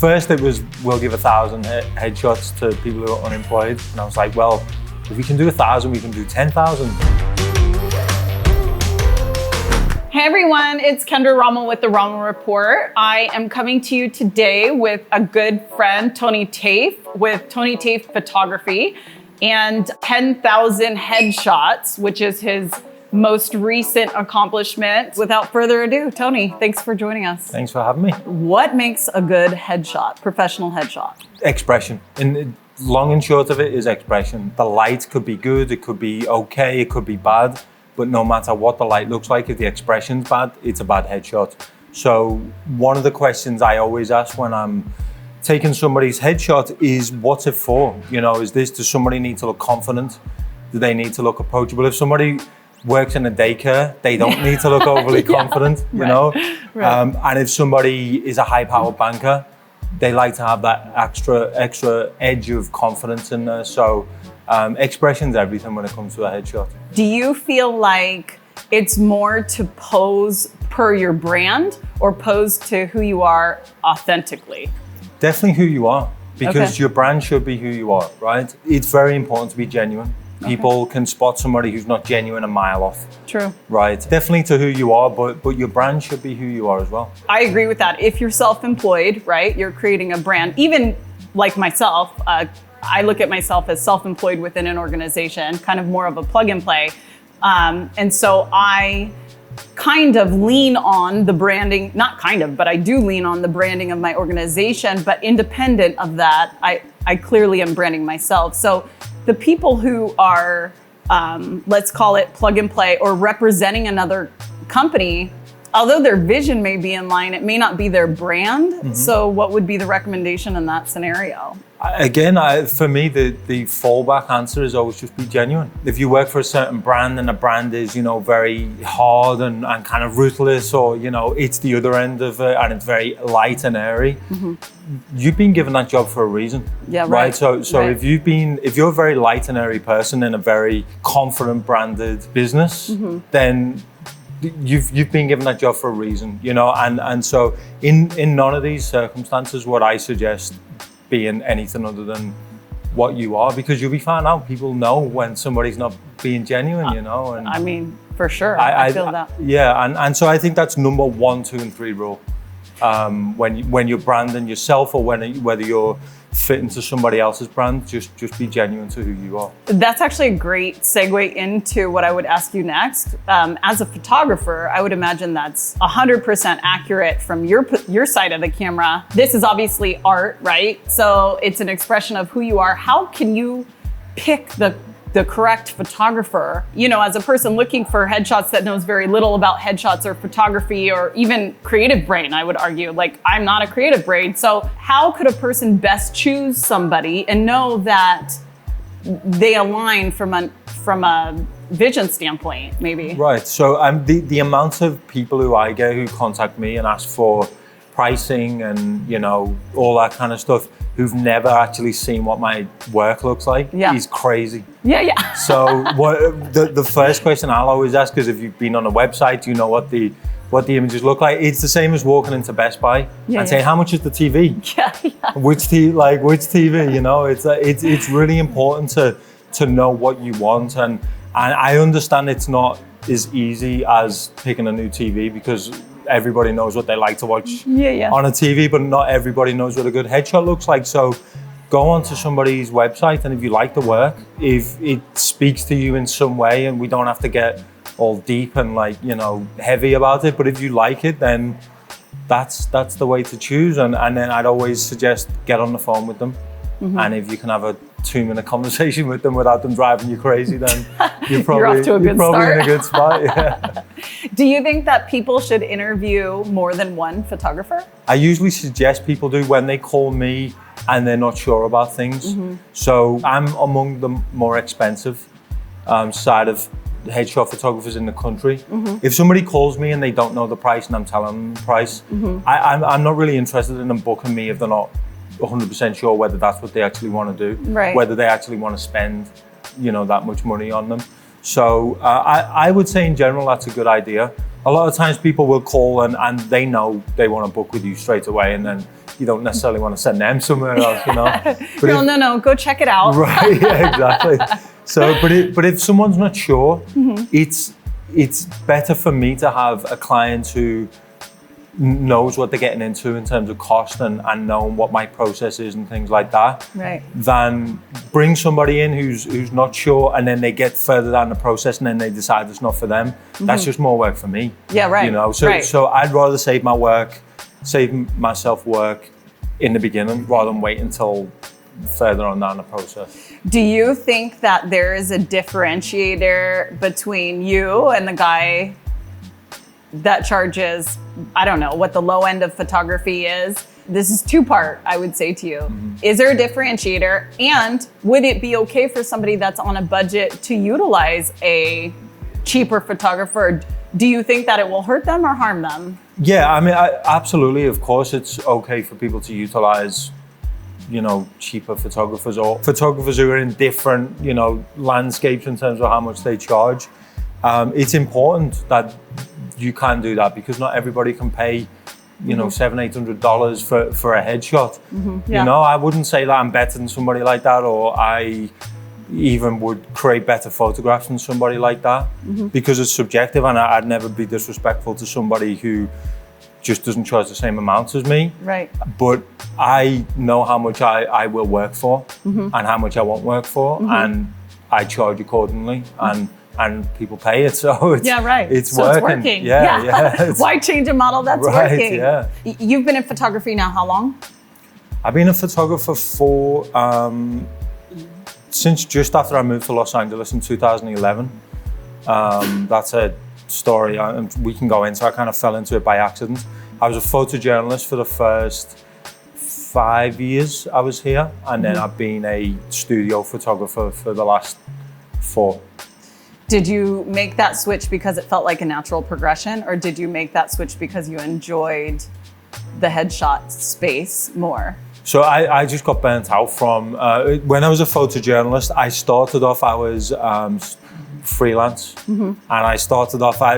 First it was, we'll give 1,000 headshots to people who are unemployed. And I was like, well, if we can do 1,000, we can do 10,000. Hey everyone, it's Kendra Rommel with the Rommel Report. I am coming to you today with a good friend, Tony Taafe, with Tony Taafe Photography and 10,000 headshots, which is his most recent accomplishment. Without further ado, Tony, thanks for joining us. Thanks for having me. What makes a good headshot, professional headshot? Expression. And long and short of it is expression. The light could be good, it could be okay, it could be bad. But no matter what the light looks like, if the expression's bad, it's a bad headshot. So one of the questions I always ask when I'm taking somebody's headshot is, what's it for? You know, does somebody need to look confident? Do they need to look approachable? If somebody works in a daycare, they don't need to look overly confident, you know? Right. And if somebody is a high-powered banker, they like to have that extra edge of confidence in there. So expression's everything when it comes to a headshot. Do you feel like it's more to pose per your brand or pose to who you are authentically? Definitely who you are, because your brand should be who you are, right? It's very important to be genuine. People can spot somebody who's not genuine a mile off. True. Right. Definitely to who you are, but your brand should be who you are as well. I agree with that. If you're self-employed, right, you're creating a brand. Even like myself, I look at myself as self-employed within an organization, kind of more of a plug and play. And so I kind of lean on the branding, not kind of, but I do lean on the branding of my organization, but independent of that, I clearly am branding myself. So the people who are, let's call it plug and play or representing another company, although their vision may be in line, it may not be their brand. Mm-hmm. So what would be the recommendation in that scenario? Again, for me, the fallback answer is always just be genuine. If you work for a certain brand and the brand is, you know, very hard and kind of ruthless, or, you know, it's the other end of it and it's very light and airy, you've been given that job for a reason. Yeah, right. So right. If you're a very light and airy person in a very confident branded business, then you've been given that job for a reason, you know, and so in none of these circumstances would I suggest being anything other than what you are, because you'll be found out. People know when somebody's not being genuine, you know. And I mean, for sure, I feel that. Yeah, and so I think that's number 1, 2, and 3 rule. When you're branding yourself or whether you're fit into somebody else's brand, just be genuine to who you are. That's actually a great segue into what I would ask you next. As a photographer, I would imagine that's 100% accurate from your side of the camera. This is obviously art, right? So it's an expression of who you are. How can you pick the correct photographer? You know, as a person looking for headshots that knows very little about headshots or photography or even creative brain, I would argue. Like, I'm not a creative brain. So how could a person best choose somebody and know that they align from a vision standpoint, maybe? Right. So the amount of people who I get who contact me and ask for pricing and, you know, all that kind of stuff, who've never actually seen what my work looks like is crazy. Yeah. So what the first question I'll always ask is, if you've been on a website, do you know what the images look like? It's the same as walking into Best Buy and saying, how much is the TV? Yeah. Which TV, you know? It's really important to know what you want, and I understand it's not as easy as picking a new TV, because everybody knows what they like to watch on a TV, but not everybody knows what a good headshot looks like. So go onto somebody's website, and if you like the work, if it speaks to you in some way, and we don't have to get all deep and, like, you know, heavy about it, but if you like it, then that's the way to choose. And then I'd always suggest get on the phone with them. And if you can have a 2-minute conversation with them without them driving you crazy, then you're probably in a good spot. Yeah. Do you think that people should interview more than one photographer? I usually suggest people do when they call me and they're not sure about things. So I'm among the more expensive side of headshot photographers in the country. If somebody calls me and they don't know the price and I'm telling them the price, I'm not really interested in them booking me if they're not 100% sure whether that's what they actually want to do, whether they actually want to spend, you know, that much money on them. So I would say in general, that's a good idea. A lot of times people will call and they know they want to book with you straight away, and then you don't necessarily want to send them somewhere else, you know. But no, go check it out. Right, yeah, exactly. So, but if someone's not sure, it's better for me to have a client who knows what they're getting into in terms of cost and knowing what my process is and things like that, right, than bring somebody in who's not sure and then they get further down the process and then they decide it's not for them. That's just more work for me. Yeah, right. You know, so I'd rather save myself work in the beginning rather than wait until further on down the process. Do you think that there is a differentiator between you and the guy that charges, I don't know, what the low end of photography is? This is two-part, I would say to you. Is there a differentiator? And would it be okay for somebody that's on a budget to utilize a cheaper photographer? Do you think that it will hurt them or harm them? Yeah, I mean, absolutely. Of course, it's okay for people to utilize, you know, cheaper photographers or photographers who are in different, you know, landscapes in terms of how much they charge. It's important that you can do that because not everybody can pay, you know, $700-800 for a headshot. You know, I wouldn't say that I'm better than somebody like that, or I even would create better photographs than somebody like that, because it's subjective, and I'd never be disrespectful to somebody who just doesn't charge the same amount as me. Right. But I know how much I will work for and how much I won't work for, and I charge accordingly, and people pay it, so it's it's working. Yeah. Why change a model that's working? Yeah. You've been in photography now how long? I've been a photographer for since just after I moved to Los Angeles in 2011. That's a story we can go into. I kind of fell into it by accident. I was a photojournalist for the first 5 years I was here, and then I've been a studio photographer for the last 4. Did you make that switch because it felt like a natural progression, or did you make that switch because you enjoyed the headshot space more? So I just got burnt out from, when I was a photojournalist, I started off, I was freelance, and I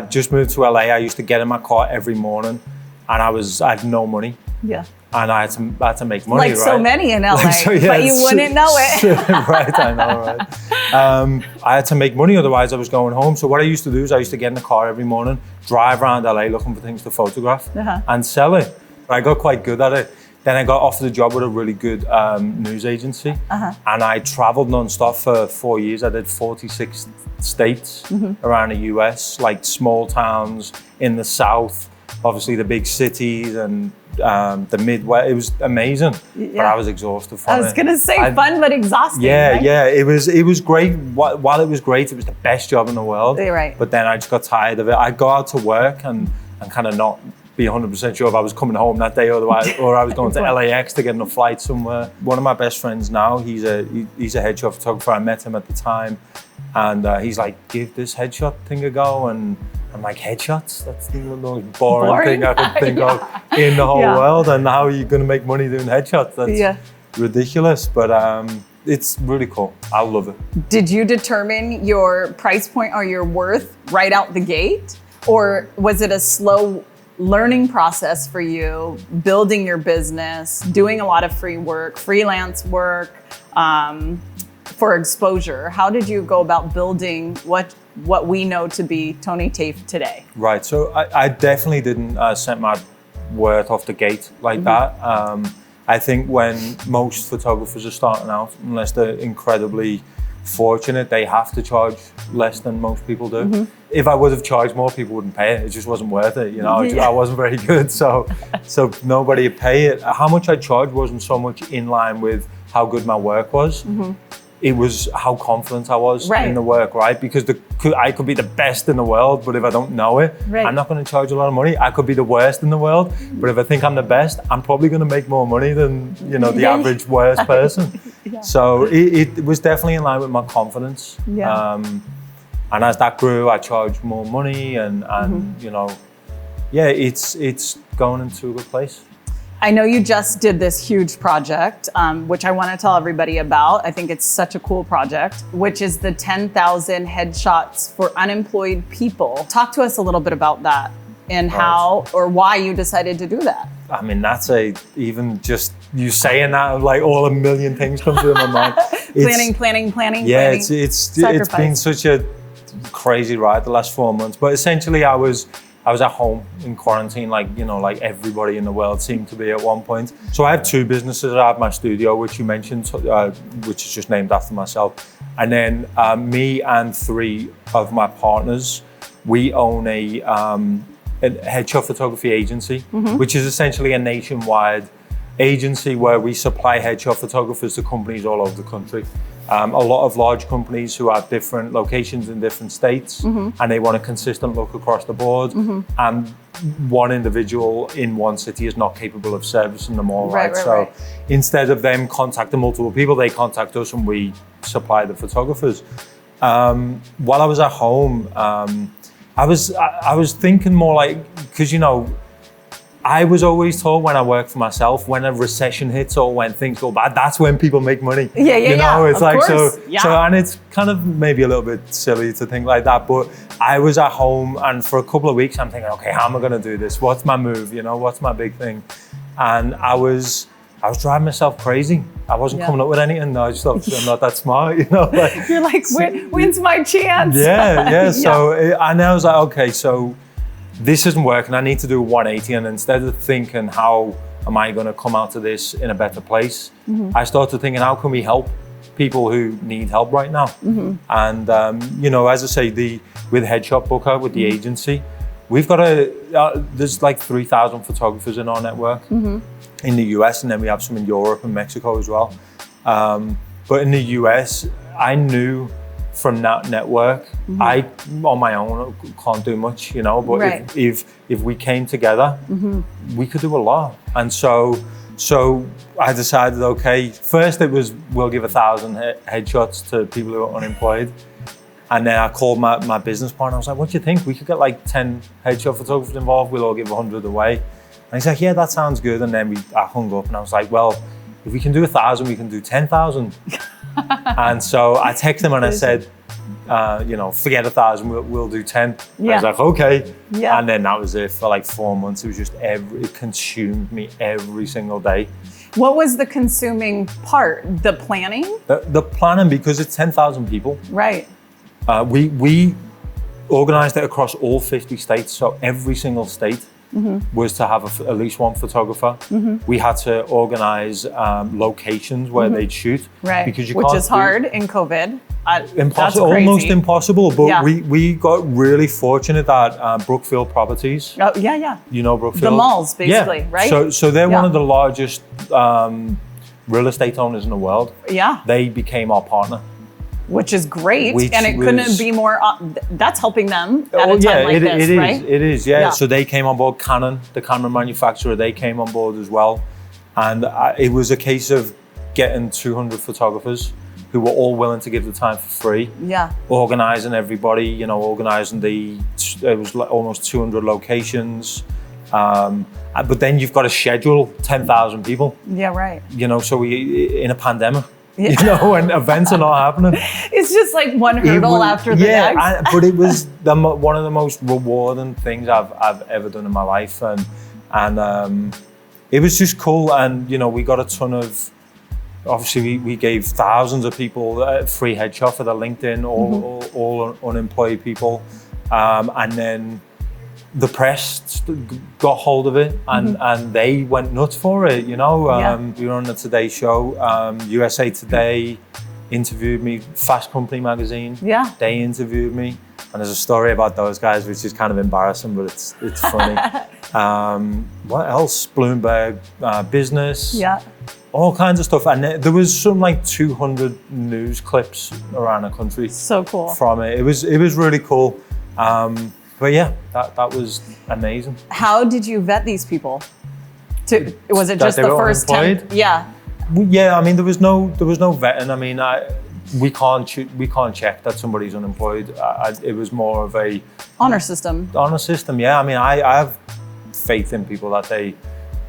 just moved to LA. I used to get in my car every morning, and I had no money. Yeah. And I had to make money, like so many in LA, but you wouldn't know it. Right, I know, right. I had to make money, otherwise I was going home. So what I used to do is I used to get in the car every morning, drive around LA looking for things to photograph and sell it. But I got quite good at it. Then I got offered a job with a really good news agency, and I traveled nonstop for 4 years. I did 46 states around the US, like small towns in the South, obviously the big cities, and the Midwest. It was amazing, but I was exhausted from it. I was gonna say fun but exhausting. Yeah, right? yeah. It was great. While it was great, it was the best job in the world. Right. But then I just got tired of it. I'd go out to work and kind of not be 100% sure if I was coming home that day, or I was going to LAX to get on a flight somewhere. One of my best friends now, he's a headshot photographer. I met him at the time, and he's like, "Give this headshot thing a go," and I'm like, headshots? That's the most boring thing I could think of in the whole world. And how are you going to make money doing headshots? That's ridiculous. But it's really cool. I love it. Did you determine your price point or your worth right out the gate? Or was it a slow learning process for you, building your business, doing a lot of free work, freelance work, for exposure? How did you go about building what we know to be Tony Taafe today? Right, so I definitely didn't set my worth off the gate like that. I think when most photographers are starting out, unless they're incredibly fortunate, they have to charge less than most people do. If I would have charged more, people wouldn't pay it. It just wasn't worth it, you know. I wasn't very good, so nobody would pay it. How much I charged wasn't so much in line with how good my work was. It was how confident I was in the work, right? Because I could be the best in the world, but if I don't know it, I'm not going to charge a lot of money. I could be the worst in the world, but if I think I'm the best, I'm probably going to make more money than, you know, the average worst person. So it was definitely in line with my confidence. And as that grew, I charged more money, and you know, it's going into a good place. I know you just did this huge project, which I want to tell everybody about. I think it's such a cool project, which is the 10,000 headshots for unemployed people. Talk to us a little bit about that and how or why you decided to do that. I mean, even just you saying that, like all a million things come through my mind. Planning. Yeah, it's been such a crazy ride the last 4 months. But essentially, I was at home in quarantine, like everybody in the world seemed to be at one point. So I have 2 businesses. I have my studio, which you mentioned, which is just named after myself, and then me and 3 of my partners, we own a headshot photography agency, which is essentially a nationwide agency where we supply headshot photographers to companies all over the country. A lot of large companies who have different locations in different states, and they want a consistent look across the board. And one individual in one city is not capable of servicing them all, right? So instead of them contacting multiple people, they contact us and we supply the photographers. While I was at home, I was thinking more like, because I was always told when I work for myself, when a recession hits or when things go bad, that's when people make money. Yeah. It's of like course. so, and it's kind of maybe a little bit silly to think like that. But I was at home, and for a couple of weeks, I'm thinking, okay, how am I going to do this? What's my move? What's my big thing? And I was driving myself crazy. I wasn't coming up with anything. I just thought I'm not that smart. You're like, when's my chance? Yeah. So and I was like, okay, so this isn't working. I need to do a 180. And instead of thinking, how am I going to come out of this in a better place? I started thinking, how can we help people who need help right now? And, as I say, with Headshot Booker, with the agency, we've got there's like 3,000 photographers in our network in the US, and then we have some in Europe and Mexico as well. But in the US, I knew from that network, I on my own can't do much, but if we came together, we could do a lot. And so I decided, okay, first it was, we'll give 1,000 headshots to people who are unemployed. And then I called my business partner. I was like, what do you think? We could get like 10 headshot photographers involved. We'll all give 100 away. And he's like, yeah, that sounds good. And then I hung up and I was like, well, if we can do 1,000, we can do 10,000. And so I texted him and I said, forget 1,000, we'll do 10. I was like, okay. Yeah. And then that was it for like 4 months. It was just it consumed me every single day. What was the consuming part? The planning? The planning, because it's 10,000 people. Right. We organized it across all 50 states. So every single state was to have at least one photographer. We had to organize locations where they'd shoot. Right, because which is hard in COVID. Impossible, almost impossible. But we got really fortunate that Brookfield Properties. Oh, yeah. You know Brookfield? The malls, basically, right? So they're one of the largest real estate owners in the world. Yeah. They became our partner. Which is great, and it couldn't be more. That's helping them at a time like this, right? It is, yeah. So they came on board. Canon, the camera manufacturer, they came on board as well, and it was a case of getting 200 photographers who were all willing to give the time for free. Yeah. Organizing everybody, organizing it was like almost 200 locations. But then you've got to schedule 10,000 people. Yeah, right. So we in a pandemic. And events are not happening. It's just like one hurdle after the next. But it was one of the most rewarding things I've ever done in my life, and it was just cool. And we got a ton of. Obviously, we gave thousands of people free headshot for their LinkedIn, all unemployed people, and then the press got hold of it and they went nuts for it, We were on the Today Show, USA Today interviewed me, Fast Company magazine, they interviewed me. And there's a story about those guys, which is kind of embarrassing, but it's funny. What else? Bloomberg Business, all kinds of stuff. And there was some like 200 news clips around the country. So cool. From it. It was really cool. But yeah, that was amazing. How did you vet these people? Was it just the first 10? Yeah. Yeah, I mean, there was no vetting. I mean, we can't check that somebody's unemployed. It was more of a honor system. Honor system, yeah. I mean, I have faith in people that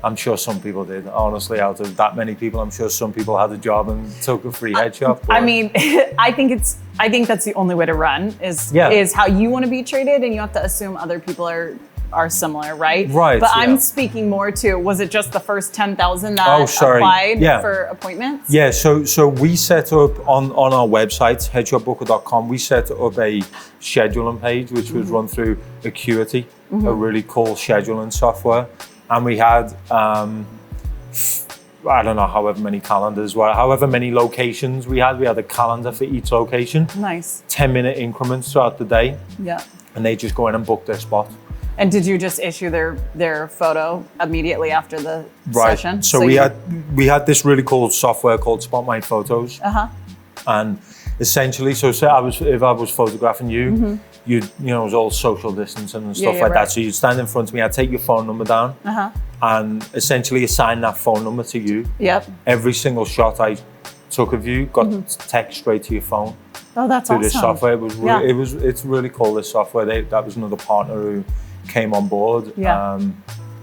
I'm sure some people did. Honestly, out of that many people, I'm sure some people had a job and took a free headshot. I mean, I think that's the only way to run is how you want to be treated, and you have to assume other people are are similar, right? Right. But I'm speaking more to, was it just the first 10,000 that applied for appointments? Yeah, so we set up on our website, headshotbooker.com, we set up a scheduling page, which was run through Acuity, a really cool scheduling software. And we had, I don't know, however many calendars, however many locations we had a calendar for each location. Nice. 10-minute increments throughout the day. Yeah. And they just go in and book their spot. And did you just issue their photo immediately after the session? So we had this really cool software called Spot My Photos. And essentially, so say if I was photographing you, you know, it was all social distancing and stuff like that. So you'd stand in front of me, I'd take your phone number down and essentially assign that phone number to you. Yep. Every single shot I took of you got text straight to your phone. Oh, that's through awesome. This software. It's really cool, this software. That was another partner who came on board. Yeah.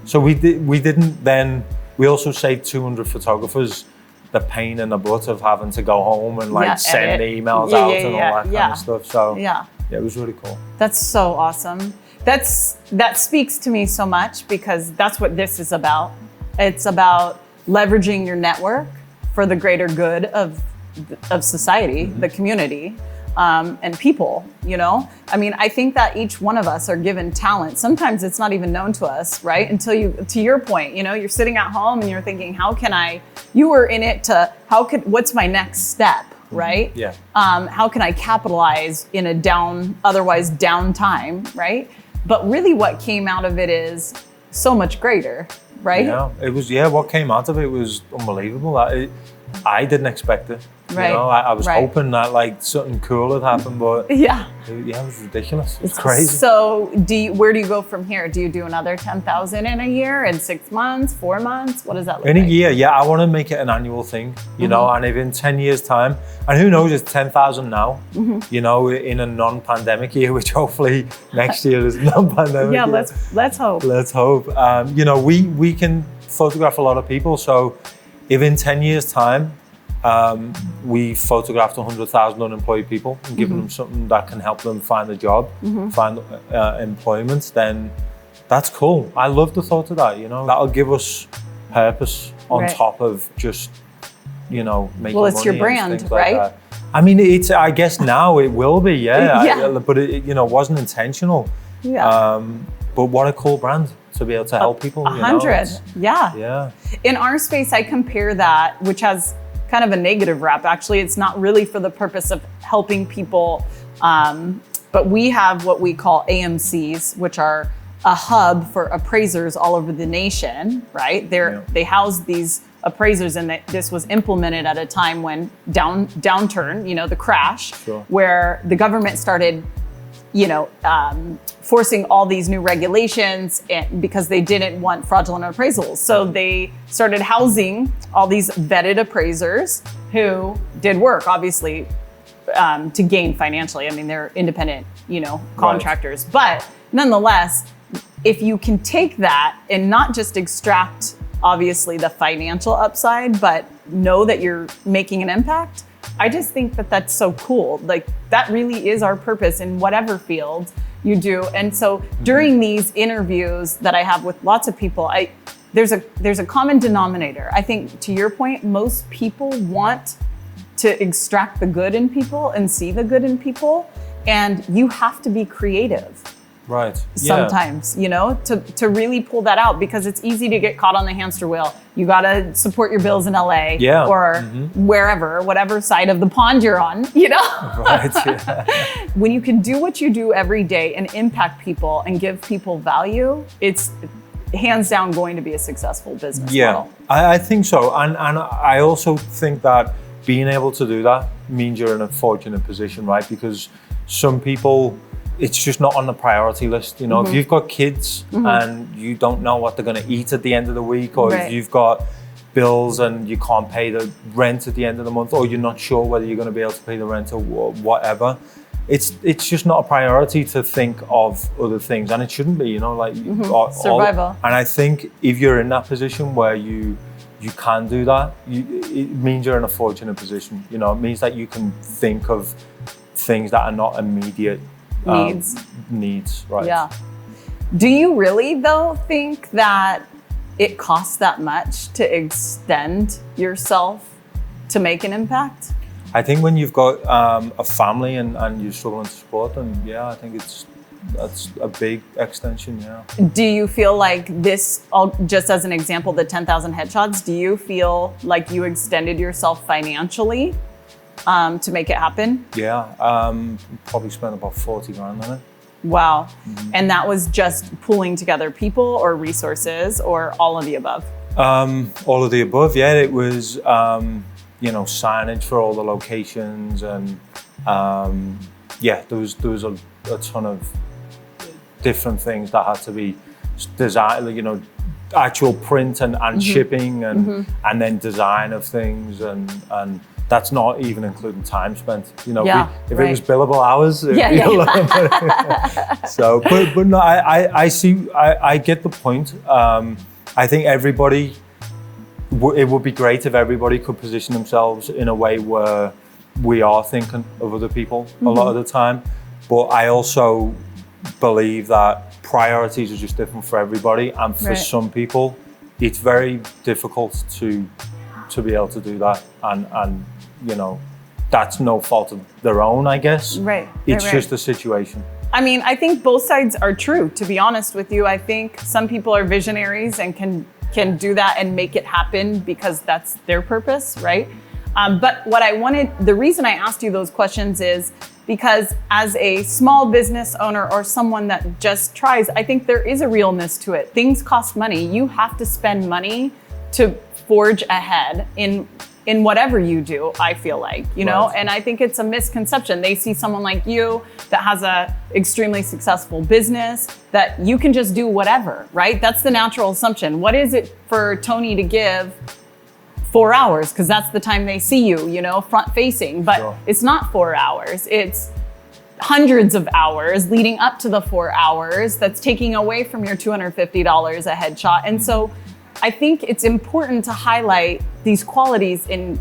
So we also saved 200 photographers the pain in the butt of having to go home and send emails out and all that kind of stuff. So yeah, it was really cool. That's so awesome. That speaks to me so much, because that's what this is about. It's about leveraging your network for the greater good of society, the community, and people, you know? I mean, I think that each one of us are given talent. Sometimes it's not even known to us, right? Until to your point, you know, you're sitting at home and you're thinking, you were in it what's my next step, right? Yeah. How can I capitalize in a otherwise down time, right? But really what came out of it is so much greater, right? Yeah, what came out of it was unbelievable. I didn't expect it. Right. You know, I was hoping that something cool had happened, but it was ridiculous. It's crazy. So where do you go from here? Do you do another 10,000 in a year, in 6 months, 4 months? What does that look like? In a year, yeah. I want to make it an annual thing, you know, and if in 10 years time, and who knows, it's 10,000 now, you know, in a non-pandemic year, which hopefully next year is non-pandemic. Yeah, let's hope. Let's hope. You know, we can photograph a lot of people. So if in 10 years time, we photographed 100,000 unemployed people and given them something that can help them find a job, find employment, then that's cool. I love the thought of that, you know. That'll give us purpose on top of just, you know, making money. Well, it's your brand, right? Like I mean, I guess now it will be, but it, you know, wasn't intentional. Yeah. But what a cool brand to be able to help people. 100, yeah. In our space, I compare that, which has kind of a negative rap. Actually, it's not really for the purpose of helping people, but we have what we call AMCs, which are a hub for appraisers all over the nation, right? They house these appraisers, and this was implemented at a time when downturn, you know, the crash, where the government started, you know, forcing all these new regulations because they didn't want fraudulent appraisals. So they started housing all these vetted appraisers who did work, obviously, to gain financially. I mean, they're independent, you know, contractors. But nonetheless, if you can take that and not just extract, obviously, the financial upside, but know that you're making an impact, I just think that that's so cool. Like, that really is our purpose in whatever field you do. And so during these interviews that I have with lots of people, there's a common denominator. I think, to your point, most people want to extract the good in people and see the good in people. And you have to be creative. Right. Sometimes, you know, to really pull that out, because it's easy to get caught on the hamster wheel. You got to support your bills in LA or wherever, whatever side of the pond you're on, you know? Right. Yeah. When you can do what you do every day and impact people and give people value, it's hands down going to be a successful business model. I think so. And I also think that being able to do that means you're in a fortunate position, right? Because some people, it's just not on the priority list. You know, if you've got kids and you don't know what they're going to eat at the end of the week, or if you've got bills and you can't pay the rent at the end of the month, or you're not sure whether you're going to be able to pay the rent or whatever, it's just not a priority to think of other things, and it shouldn't be. You know, like survival. And I think if you're in that position where you can do that, it means you're in a fortunate position. You know, it means that you can think of things that are not immediate needs, right? Yeah. Do you really, though, think that it costs that much to extend yourself to make an impact? I think when you've got a family and you're struggling to support them, yeah, I think that's a big extension, yeah. Do you feel like this, just as an example, the 10,000 headshots, do you feel like you extended yourself financially to make it happen? Yeah, probably spent about 40 grand on it. Wow. And that was just pulling together people or resources or all of the above? All of the above, yeah. It was, signage for all the locations and there was a ton of different things that had to be designed, actual print and shipping and then design of things and that's not even including time spent. If it was billable hours, So, but no, I get the point. I think everybody, it would be great if everybody could position themselves in a way where we are thinking of other people a lot of the time. But I also believe that priorities are just different for everybody. And for some people, it's very difficult to be able to do that. And that's no fault of their own, I guess. It's just a situation. I mean, I think both sides are true, to be honest with you. I think some people are visionaries and can do that and make it happen because that's their purpose, right? But the reason I asked you those questions is because as a small business owner or someone that just tries, I think there is a realness to it. Things cost money. You have to spend money to forge ahead in whatever you do, I feel like, and I think it's a misconception. They see someone like you that has a extremely successful business that you can just do whatever, right? That's the natural assumption. What is it for Tony to give 4 hours? Because that's the time they see you, front facing, but It's not 4 hours. It's hundreds of hours leading up to the 4 hours that's taking away from your $250 a headshot. And so I think it's important to highlight these qualities in,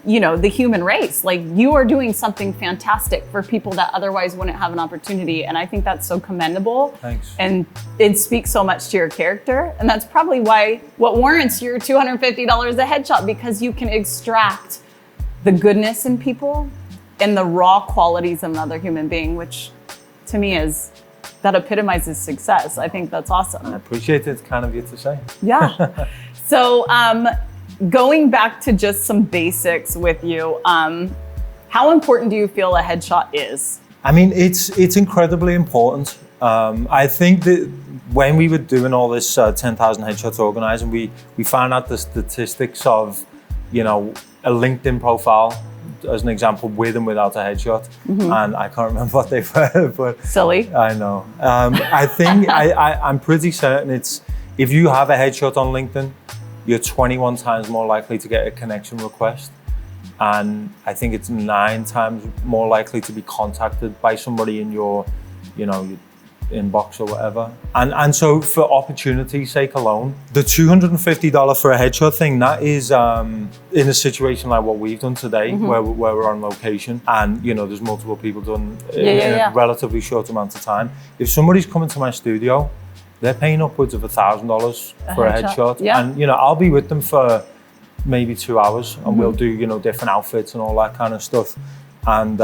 the human race. Like, you are doing something fantastic for people that otherwise wouldn't have an opportunity. And I think that's so commendable. Thanks. And it speaks so much to your character. And that's probably what warrants your $250 a headshot, because you can extract the goodness in people and the raw qualities of another human being, which to me that epitomizes success. I think that's awesome. I appreciate it. It's kind of you to say. Yeah. So going back to just some basics with you, how important do you feel a headshot is? I mean, it's incredibly important. I think that when we were doing all this 10,000 headshots organizing, we found out the statistics of, a LinkedIn profile, as an example, with and without a headshot, and I can't remember what they were, but silly. I know. I think I'm pretty certain it's, if you have a headshot on LinkedIn, you're 21 times more likely to get a connection request, and I think it's 9 times more likely to be contacted by somebody in your, your inbox or whatever. And so for opportunity's sake alone, the $250 for a headshot thing, that is in a situation like what we've done today, where we're on location and there's multiple people done in a relatively short amount of time. If somebody's coming to my studio, they're paying upwards of $1,000 for a headshot. And I'll be with them for maybe 2 hours and we'll do different outfits and all that kind of stuff, and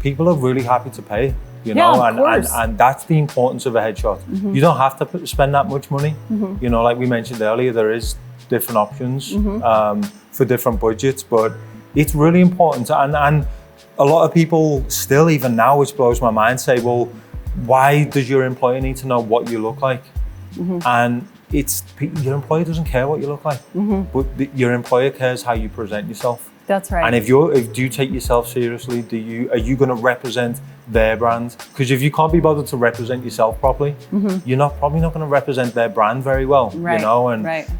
people are really happy to pay. And that's the importance of a headshot. You don't have to spend that much money. Like we mentioned earlier, there is different options for different budgets, but it's really important. And a lot of people still, even now, which blows my mind, say, well, why does your employer need to know what you look like? And your employer doesn't care what you look like, but your employer cares how you present yourself. That's right. And if you take yourself seriously, are you going to represent their brand? Because if you can't be bothered to represent yourself properly, you're probably not going to represent their brand very well.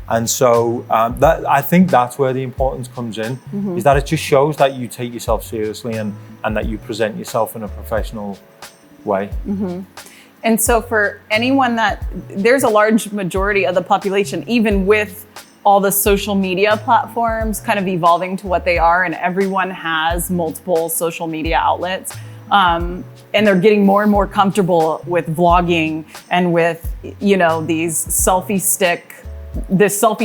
And so that, I think that's where the importance comes in, is that it just shows that you take yourself seriously and that you present yourself in a professional way. And so for anyone there's a large majority of the population, even with all the social media platforms kind of evolving to what they are, and everyone has multiple social media outlets. And they're getting more and more comfortable with vlogging and with, you know, this selfie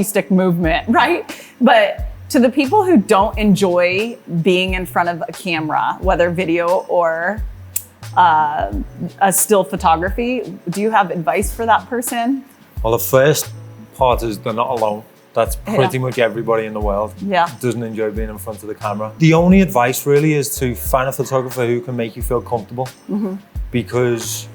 stick movement, right? But to the people who don't enjoy being in front of a camera, whether video or a still photography, do you have advice for that person? Well, the first part is they're not alone. That's pretty much everybody in the world doesn't enjoy being in front of the camera. The only advice really is to find a photographer who can make you feel comfortable, because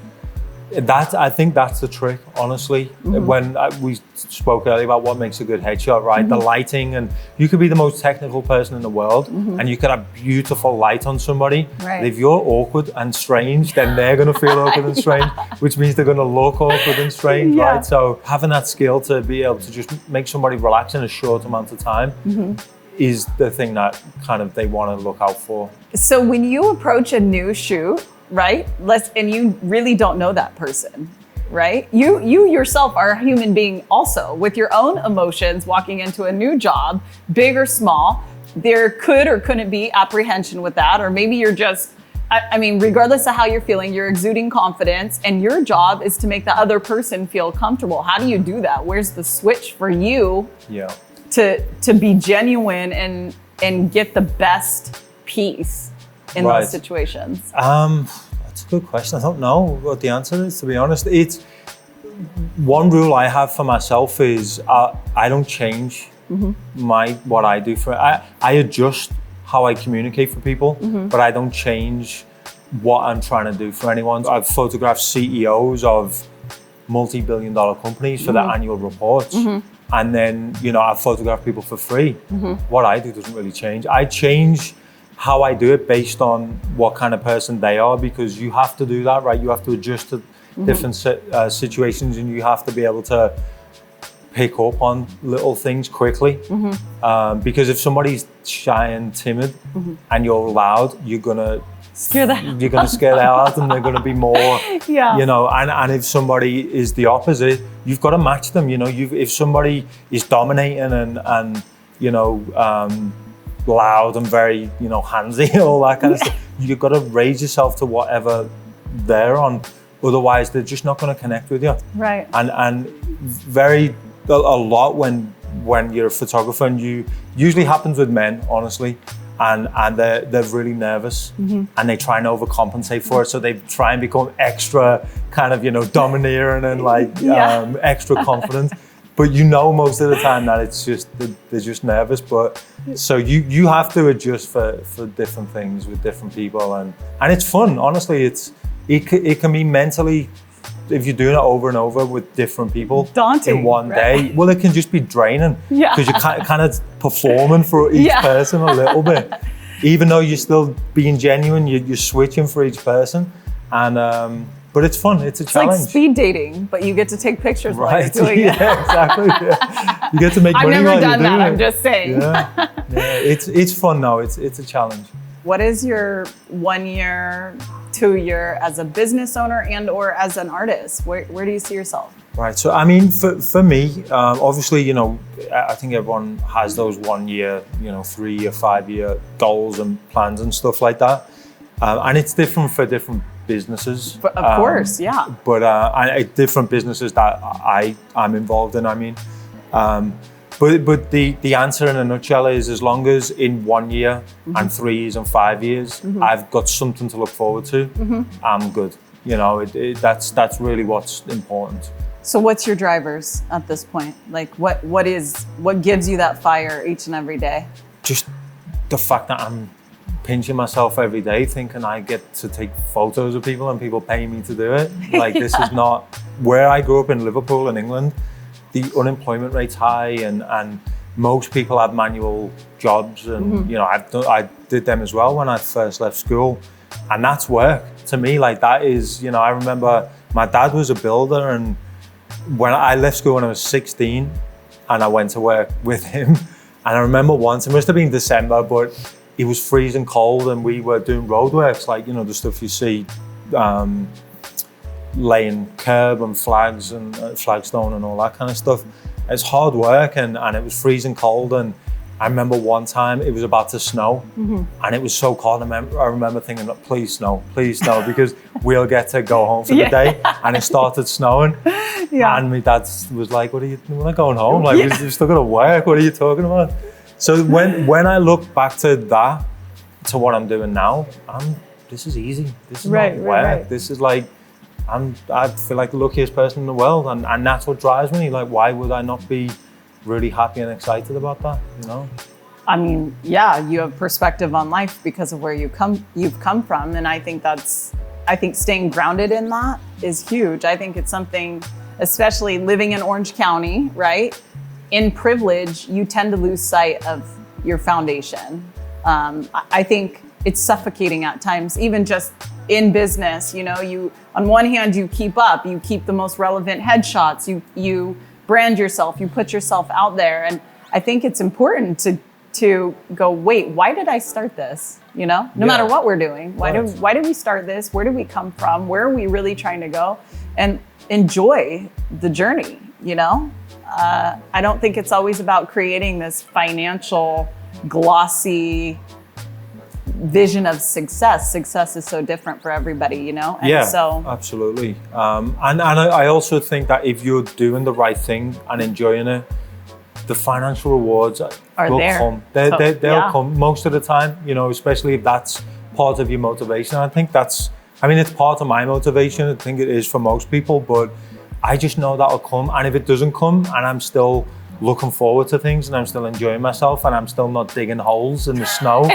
I think that's the trick, honestly. When we spoke earlier about what makes a good headshot, right? The lighting, and you could be the most technical person in the world and you could have beautiful light on somebody. Right. But if you're awkward and strange, then they're gonna feel awkward and strange, which means they're gonna look awkward and strange, right? So having that skill to be able to just make somebody relax in a short amount of time is the thing that kind of they wanna look out for. So when you approach a new shoot, right? And you really don't know that person, right? You yourself are a human being also with your own emotions walking into a new job, big or small. There could or couldn't be apprehension with that, or maybe you're just, I mean, regardless of how you're feeling, you're exuding confidence, and your job is to make the other person feel comfortable. How do you do that? Where's the switch for you to be genuine and get the best piece in those situations? That's a good question. I don't know what the answer is, to be honest. It's one rule I have for myself is I don't change what I do I adjust how I communicate for people, but I don't change what I'm trying to do for anyone. I've photographed CEOs of multi-billion-dollar companies for their annual reports. And then, you know, I've photographed people for free. What I do doesn't really change. I change how I do it based on what kind of person they are, because you have to do that, right? You have to adjust to different situations, and you have to be able to pick up on little things quickly. Because if somebody's shy and timid and you're loud, you're gonna scare the hell out of them. They're gonna be more, you know, and if somebody is the opposite, you've got to match them, you know. If somebody is dominating and you know, loud and very, you know, handsy, all that kind of stuff, you've got to raise yourself to whatever they're on. Otherwise, they're just not going to connect with you. Right. And a lot when you're a photographer, and you usually happens with men, honestly, and they're really nervous and they try and overcompensate for it. So they try and become extra kind of, you know, domineering and like extra confident. But you know most of the time that it's just they're just nervous. But so you have to adjust for different things with different people, and it's fun. Honestly, it can be mentally, if you're doing it over and over with different people, daunting in one day. Well, it can just be draining because you're kind of performing for each person a little bit, even though you're still being genuine. You're switching for each person, and. But it's fun, it's a challenge. It's like speed dating, but you get to take pictures while you're doing it. Exactly. You get to make money while you're doing it. I've never done that, I'm just saying. It's fun now, it's a challenge. What is your 1 year, 2 year as a business owner and or as an artist? Where do you see yourself? Right, so I mean, for me, obviously, you know, I think everyone has those 1 year, you know, 3 year, 5 year goals and plans and stuff like that. And it's different for different businesses. Of course, yeah. But different businesses that I'm involved in, I mean. But the answer in a nutshell is, as long as in 1 year and 3 years and 5 years, I've got something to look forward to, I'm good. You know, that's really what's important. So what's your drivers at this point? Like what gives you that fire each and every day? Just the fact that I'm pinching myself every day thinking I get to take photos of people and people pay me to do it. Like this is not where I grew up in Liverpool in England. The unemployment rate's high and most people have manual jobs, and you know, I did them as well when I first left school, and that's work to me. Like that is, you know, I remember my dad was a builder, and when I left school when I was 16 and I went to work with him, and I remember once, it must have been December, but it was freezing cold and we were doing roadworks, like, you know, the stuff you see, laying curb and flags and flagstone and all that kind of stuff. It's hard work and it was freezing cold, and I remember one time it was about to snow, and it was so cold. I remember thinking, please snow, because we'll get to go home for the day. And it started snowing, and my dad was like, we're not going home, like we're still gonna work, what are you talking about? So when I look back to that, to what I'm doing now, this is easy. This is not work. This is like, I feel like the luckiest person in the world, and that's what drives me. Like, why would I not be really happy and excited about that, you know? I mean, yeah, you have perspective on life because of where you've come from. And I think staying grounded in that is huge. I think it's something, especially living in Orange County, right? In privilege, you tend to lose sight of your foundation. I think it's suffocating at times, even just in business, you know, on one hand, you keep the most relevant headshots, you brand yourself, you put yourself out there. And I think it's important to go, wait, why did I start this? You know, no matter what we're doing, why did we start this? Where did we come from? Where are we really trying to go? And enjoy the journey, you know? I don't think it's always about creating this financial, glossy vision of success. Success is so different for everybody, you know? And so absolutely. And I also think that if you're doing the right thing and enjoying it, the financial rewards will come. They'll come most of the time, you know, especially if that's part of your motivation. I think it's part of my motivation. I think it is for most people, but I just know that'll come. And if it doesn't come and I'm still looking forward to things and I'm still enjoying myself and I'm still not digging holes in the snow,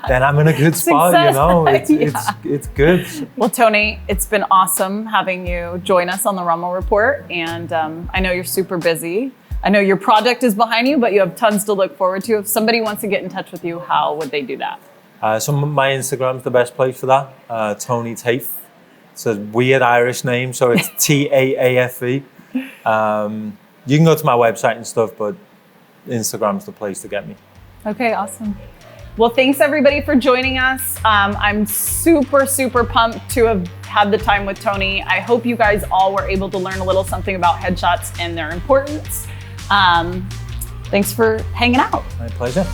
then I'm in a good spot, you know, it's good. Well, Tony, it's been awesome having you join us on the Rommel Report. And I know you're super busy. I know your project is behind you, but you have tons to look forward to. If somebody wants to get in touch with you, how would they do that? So my Instagram's the best place for that. Tony Taafe. It's a weird Irish name, so it's Taafe. You can go to my website and stuff, but Instagram's the place to get me. Okay, awesome. Well, thanks everybody for joining us. I'm super, super pumped to have had the time with Tony. I hope you guys all were able to learn a little something about headshots and their importance. Thanks for hanging out. My pleasure.